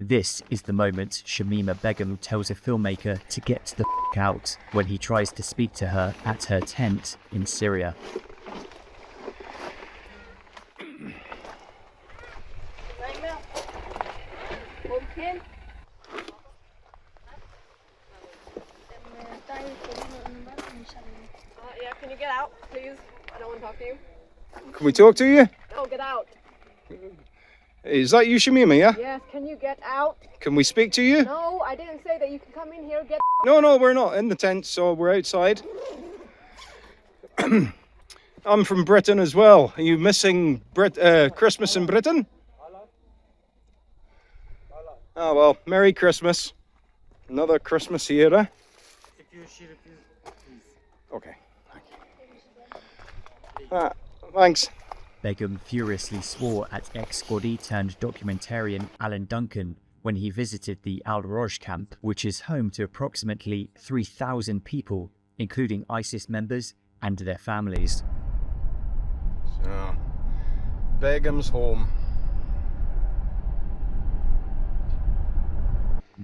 This is the moment Shamima Begum tells a filmmaker to get the f*** out when he tries to speak to her at her tent in Syria. Yeah, can you get out, please? I don't want to talk to you. Can we talk to you? No, get out. Is that you, Shamima, yeah? Yes, can you get out? Can we speak to you? No, I didn't say that you can come in here, get No, we're not in the tent, so we're outside. I'm from Britain as well. Are you missing Christmas in Britain? Oh well, Merry Christmas. Another Christmas here, eh? Okay. Thanks. Begum furiously swore at ex-squaddie turned documentarian Alan Duncan when he visited the al-Roj camp, which is home to approximately 3,000 people, including ISIS members and their families. So, Begum's home.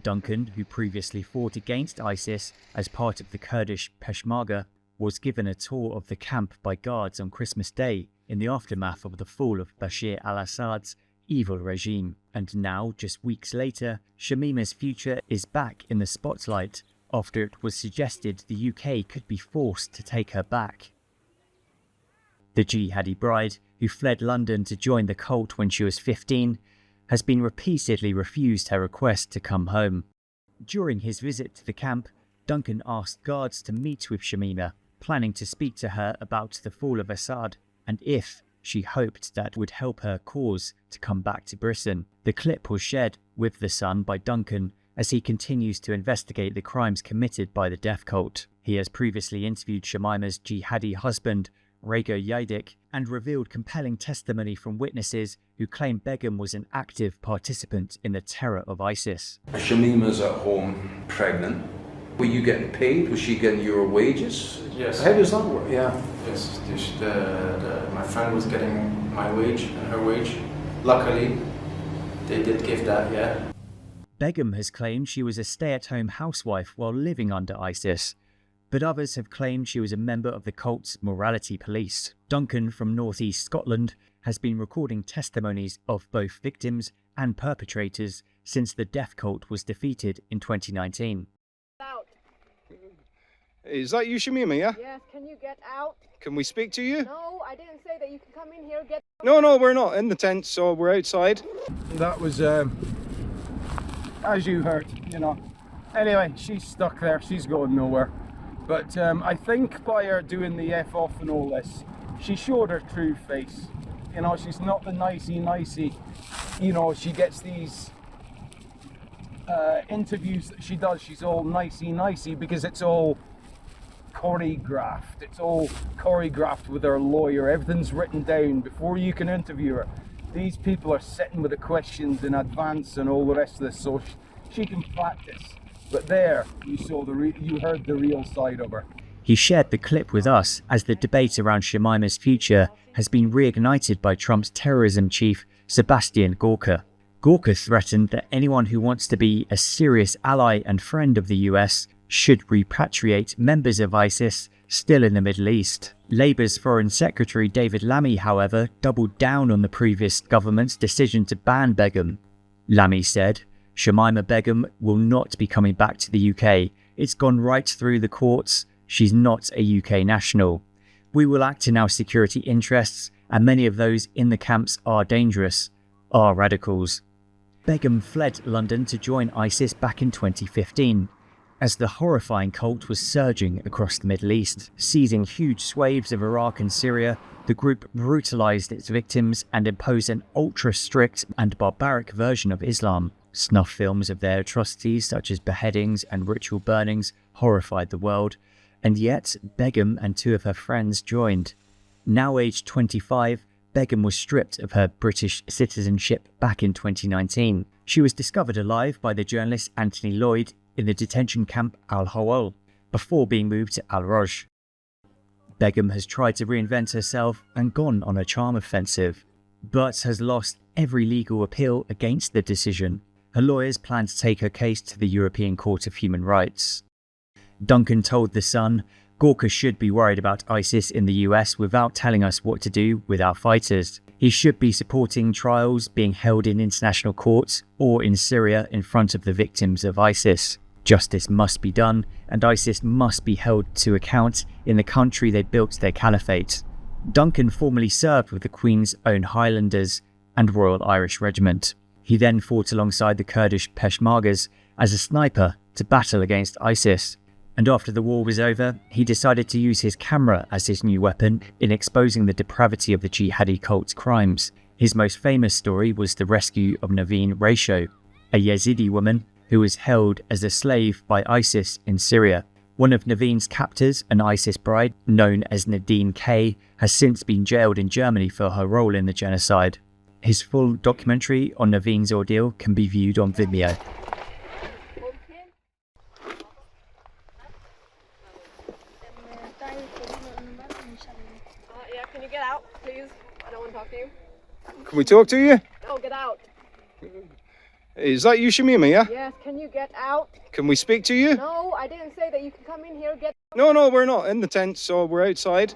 Duncan, who previously fought against ISIS as part of the Kurdish Peshmerga, was given a tour of the camp by guards on Christmas Day in the aftermath of the fall of Bashar al-Assad's evil regime. And now, just weeks later, Shamima's future is back in the spotlight after it was suggested the UK could be forced to take her back. The jihadi bride, who fled London to join the cult when she was 15, has been repeatedly refused her request to come home. During his visit to the camp, Duncan asked guards to meet with Shamima, planning to speak to her about the fall of Assad and if she hoped that would help her cause to come back to Britain. The clip was shared with The Sun by Duncan as he continues to investigate the crimes committed by the death cult. He has previously interviewed Shamima's jihadi husband, Rego Yadik, and revealed compelling testimony from witnesses who claim Begum was an active participant in the terror of ISIS. Shamima's at home pregnant. Were you getting paid? Was she getting your wages? Yes. How does that work? Yeah. Yes. My friend was getting my wage and her wage. Luckily, they did give that, yeah. Begum has claimed she was a stay-at-home housewife while living under ISIS, but others have claimed she was a member of the cult's morality police. Duncan from northeast Scotland has been recording testimonies of both victims and perpetrators since the death cult was defeated in 2019. out. Is that you, Shamima, yeah? Yes, can you get out? Can we speak to you? No, I didn't say that you can come in here, get No, we're not in the tent, so we're outside. That was, as you heard, you know. Anyway, she's stuck there. She's going nowhere. But I think by her doing the F off and all this, she showed her true face. You know, she's not the nicey. You know, she gets these interviews that she does. She's all nicey because it's all choreographed. It's all choreographed with her lawyer. Everything's written down before you can interview her. These people are sitting with the questions in advance and all the rest of this, so she can practice. But there, you saw you heard the real side of her. He shared the clip with us as the debate around Shamima's future has been reignited by Trump's terrorism chief, Sebastian Gorka. Gorka threatened that anyone who wants to be a serious ally and friend of the US should repatriate members of ISIS still in the Middle East. Labour's Foreign Secretary David Lammy, however, doubled down on the previous government's decision to ban Begum. Lammy said, "Shamima Begum will not be coming back to the UK. It's gone right through the courts. She's not a UK national. We will act in our security interests, and many of those in the camps are dangerous, are radicals." Begum fled London to join ISIS back in 2015, as the horrifying cult was surging across the Middle East. Seizing huge swathes of Iraq and Syria, the group brutalized its victims and imposed an ultra-strict and barbaric version of Islam. Snuff films of their atrocities, such as beheadings and ritual burnings, horrified the world, and yet Begum and two of her friends joined. Now aged 25, Begum was stripped of her British citizenship back in 2019. She was discovered alive by the journalist Anthony Lloyd in the detention camp al-Hawal before being moved to al-Roj. Begum has tried to reinvent herself and gone on a charm offensive, but has lost every legal appeal against the decision. Her lawyers plan to take her case to the European Court of Human Rights. Duncan told The Sun, "Gorka should be worried about ISIS in the US without telling us what to do with our fighters. He should be supporting trials being held in international courts or in Syria in front of the victims of ISIS. Justice must be done, and ISIS must be held to account in the country they built their caliphate." Duncan formerly served with the Queen's Own Highlanders and Royal Irish Regiment. He then fought alongside the Kurdish Peshmergas as a sniper to battle against ISIS. And after the war was over, he decided to use his camera as his new weapon in exposing the depravity of the jihadi cult's crimes. His most famous story was the rescue of Naveen Raisho, a Yazidi woman who was held as a slave by ISIS in Syria. One of Naveen's captors, an ISIS bride known as Nadine K, has since been jailed in Germany for her role in the genocide. His full documentary on Naveen's ordeal can be viewed on Vimeo. Yeah, can you get out, please? I don't want to talk to you. Can we talk to you? No, get out. Is that you, Shamima, yeah? Yes, can you get out? Can we speak to you? No, I didn't say that you can come in here. Get. No, we're not in the tent, so we're outside.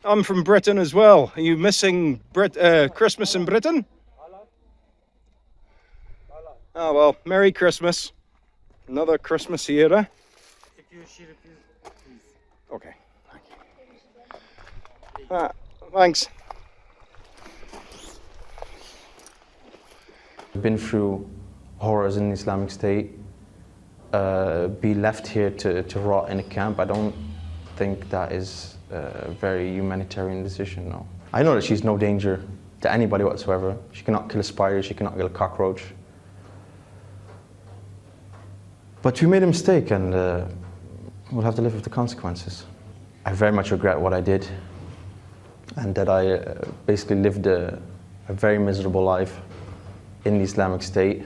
I'm from Britain as well. Are you missing Christmas in Britain? Oh well, Merry Christmas. Another Christmas here, eh? Okay, thank you. Thanks. I've been through horrors in the Islamic State. Be left here to rot in a camp, I don't think that is a very humanitarian decision, no. I know that she's no danger to anybody whatsoever. She cannot kill a spider, she cannot kill a cockroach. But we made a mistake and we'll have to live with the consequences. I very much regret what I did and that I basically lived a very miserable life in the Islamic State.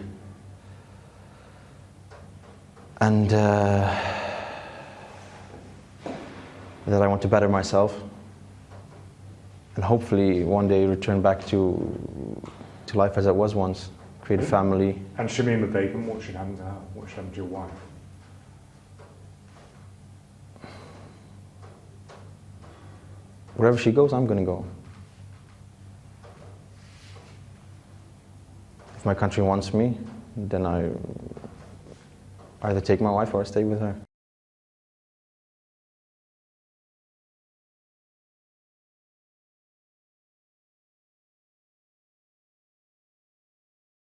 And that I want to better myself and hopefully one day return back to life as it was once, create a family. And Shamima Begum, what should happen to her? What should happen to your wife? Wherever she goes, I'm going to go. If my country wants me, then I either take my wife or I stay with her.